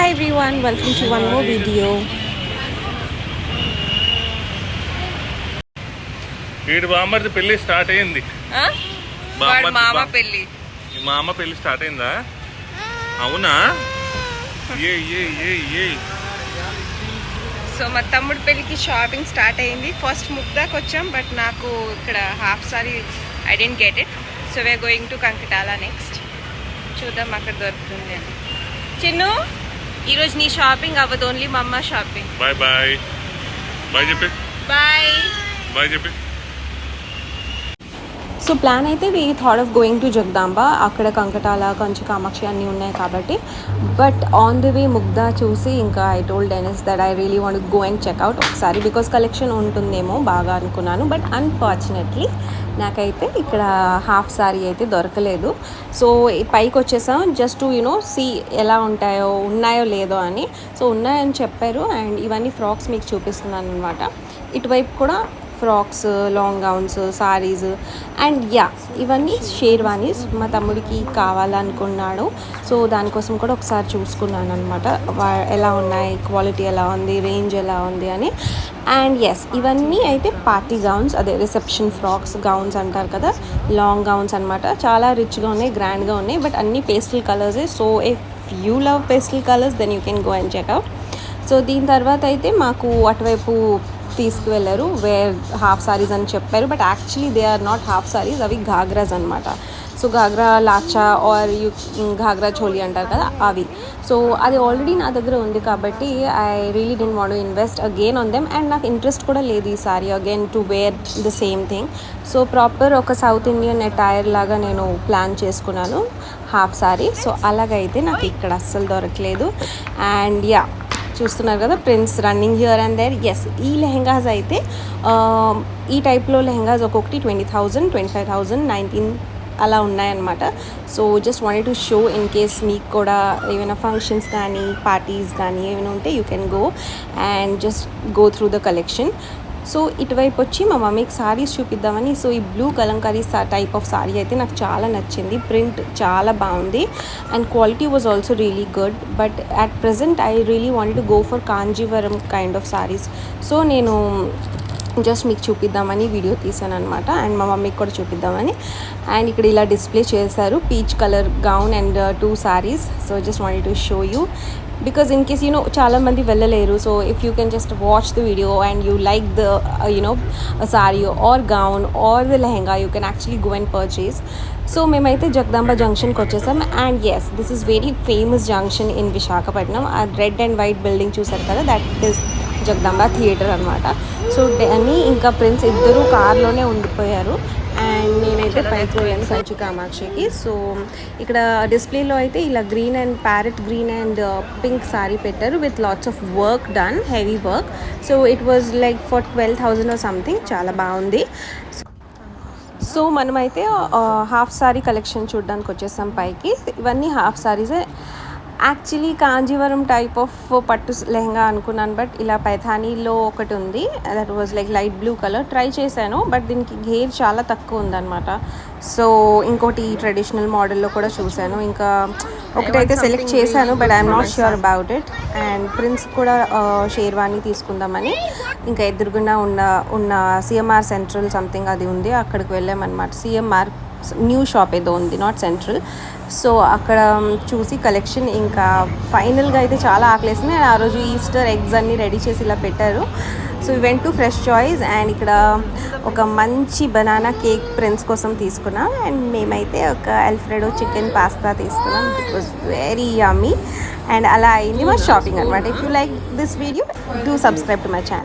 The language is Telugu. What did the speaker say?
Hi everyone, welcome to one more video. వీడి బామ్మర్ది పెళ్లి స్టార్ట్ అయింది. మామ పెళ్లి మా అమ్మ పెళ్లి స్టార్ట్ అయిందా? అవునా? ఏ ఏ ఏ ఏ సో మా తమ్ముడు పెళ్లికి షాపింగ్ స్టార్ట్ అయింది. ఫస్ట్ ముగ్దాకి వచ్చాం, బట్ నాకు ఇక్కడ half sari I didn't get it. So we are going to Kankatala next. చూద్దాం అక్కడ దొరుకుతుంది అని. చిన్ను, ఈరోజు నీ షాపింగ్ అవ్వదు, ఓన్లీ మా అమ్మ షాపింగ్. బాయ్ బాయ్ బాయ్ చెప్పి బాయ్ బాయ్ చెప్పి. సో ప్లాన్ అయితే we thought of going to Jagadamba. అక్కడ కంకటాల, కంచి కామాక్షి అన్నీ ఉన్నాయి కాబట్టి. But on the way Mugdha చూసి ఇంకా I told Denis that I really want go and checkout ఒకసారి, బికాస్ కలెక్షన్ ఉంటుందేమో బాగా అనుకున్నాను. బట్ అన్ఫార్చునేట్లీ నాకైతే ఇక్కడ హాఫ్ సారీ అయితే దొరకలేదు. సో పైకి వచ్చేసాం జస్ట్ టు సీ ఎలా ఉన్నాయో లేదో అని. సో ఉన్నాయని చెప్పారు. అండ్ ఇవన్నీ ఫ్రాక్స్ మీకు చూపిస్తున్నాను అనమాట. ఇటువైపు కూడా frocks, long gowns, saris and ఇవన్నీ షేర్వానీస్ మా తమ్ముడికి కావాలనుకున్నాడు. సో దానికోసం కూడా ఒకసారి చూసుకున్నాను అనమాట, ఎలా ఉన్నాయి, క్వాలిటీ ఎలా ఉంది, రేంజ్ ఎలా ఉంది అని. అండ్ ఇవన్నీ అయితే పార్టీ గౌన్స్, అదే రిసెప్షన్ ఫ్రాక్స్, గౌన్స్ అంటారు కదా, లాంగ్ గౌన్స్ అనమాట. చాలా రిచ్గా ఉన్నాయి, గ్రాండ్గా ఉన్నాయి. బట్ అన్నీ పేస్టల్ కలర్సే. So if you love pastel colours then you can go and check out. So దీని తర్వాత అయితే మాకు అటువైపు తీసుకువెళ్ళారు, వేర్ హాఫ్ సారీస్ అని చెప్పారు. But actually they are not half saris, అవి ఘాగ్రాస్ అనమాట. సో ఘాగ్రా లాచా ఆర్ ఘాగ్రా చోలీ అంటారు కదా, అవి. సో అది ఆల్రెడీ నా దగ్గర ఉంది కాబట్టి I really didn't want to invest again on them. And నాకు ఇంట్రెస్ట్ కూడా లేదు ఈ sorry again to wear the same thing. So proper ఒక సౌత్ ఇండియన్ అటైర్ లాగా నేను ప్లాన్ చేసుకున్నాను హాఫ్ సారీ. సో అలాగైతే నాకు ఇక్కడ అస్సలు దొరకలేదు. అండ్ చూస్తున్నారు కదా, prince running here and there. ఈ లెహెంగాస్ అయితే ఈ టైప్లో లెహెంగాస్ ఒక్కొక్కటి 20,000, 25,000, 19 అలా ఉన్నాయన్నమాట. So just wanted to show in case మీకు కూడా ఏమైనా ఫంక్షన్స్ కానీ పార్టీస్ కానీ ఏమైనా ఉంటే you can go and just go through the collection. So ఇటువైపు వచ్చి మా మమ్మీకి సారీస్ చూపిద్దామని. సో ఈ blue Kalamkari type of sorry అయితే నాకు చాలా నచ్చింది. ప్రింట్ చాలా బాగుంది and quality was also really good. But at present I really wanted to go for Kanjeevaram kind of saris. So నేను జస్ట్ మీకు చూపిద్దామని వీడియో తీసాను అనమాట. అండ్ మా మమ్మీకి కూడా చూపిద్దామని. అండ్ ఇక్కడ ఇలా డిస్ప్లే చేశారు peach colour gown and 2 saris. So just wanted to show you, because in case చాలా మంది వెళ్ళలేరు. So if you can just watch the video and you like the sari or gown or the lehenga, you can actually go and purchase. So మేమైతే జగదాంబ జంక్షన్కి వచ్చేసాం. And this is very famous junction in Visakhapatnam. ఆ రెడ్ అండ్ వైట్ బిల్డింగ్ చూసారు కదా, దట్ ఈస్ జగదాంబ థియేటర్ అనమాట. సో డెనీ ఇంకా ప్రిన్స్ ఇద్దరు కార్లోనే ఉండిపోయారు. అండ్ నేనైతే పైకి పోయాను కంచి కామాక్షికి. సో ఇక్కడ డిస్ప్లేలో అయితే ఇలా green and parrot green and pink sari పెట్టారు with lots of work done, heavy work. So it was like for 12,000 or something. చాలా బాగుంది. సో మనమైతే హాఫ్ సారీ కలెక్షన్ చూడడానికి వచ్చేసాం పైకి. ఇవన్నీ హాఫ్ సారీసే. యాక్చువల్లీ కాంజీవరం టైప్ ఆఫ్ పట్టు లెహంగా అనుకున్నాను, బట్ ఇలా పైథానీలో ఒకటి ఉంది, that was like light blue colour. Try చేశాను బట్ దీనికి గేర్ చాలా తక్కువ ఉందన్నమాట. సో ఇంకోటి ట్రెడిషనల్ మోడల్లో కూడా చూశాను. ఇంకా ఒకటైతే సెలెక్ట్ చేశాను but I'm not sure about it. And prince కూడా షేర్వానీ తీసుకుందామని ఇంకా ఎదురుగుండా ఉన్న సిఎంఆర్ సెంట్రల్ సంథింగ్ అది ఉంది, అక్కడికి వెళ్ళామన్నమాట. సిఎంఆర్ న్యూ షాప్ ఏదో ఉంది, నాట్ సెంట్రల్. సో అక్కడ చూసి కలెక్షన్ ఇంకా ఫైనల్గా అయితే చాలా ఆకలేసింది. ఆ రోజు ఈస్టర్ ఎగ్స్ అన్నీ రెడీ చేసి ఇలా పెట్టారు. So went to fresh choice and ఇక్కడ ఒక మంచి బనానా కేక్ ప్రిన్స్ కోసం తీసుకున్నాం. అండ్ మేమైతే ఒక అల్ఫ్రెడో చికెన్ పాస్తా తీసుకున్నాం. It was very yummy. And అలా అయింది మా షాపింగ్ అనమాట. If you like this video, do subscribe to my channel.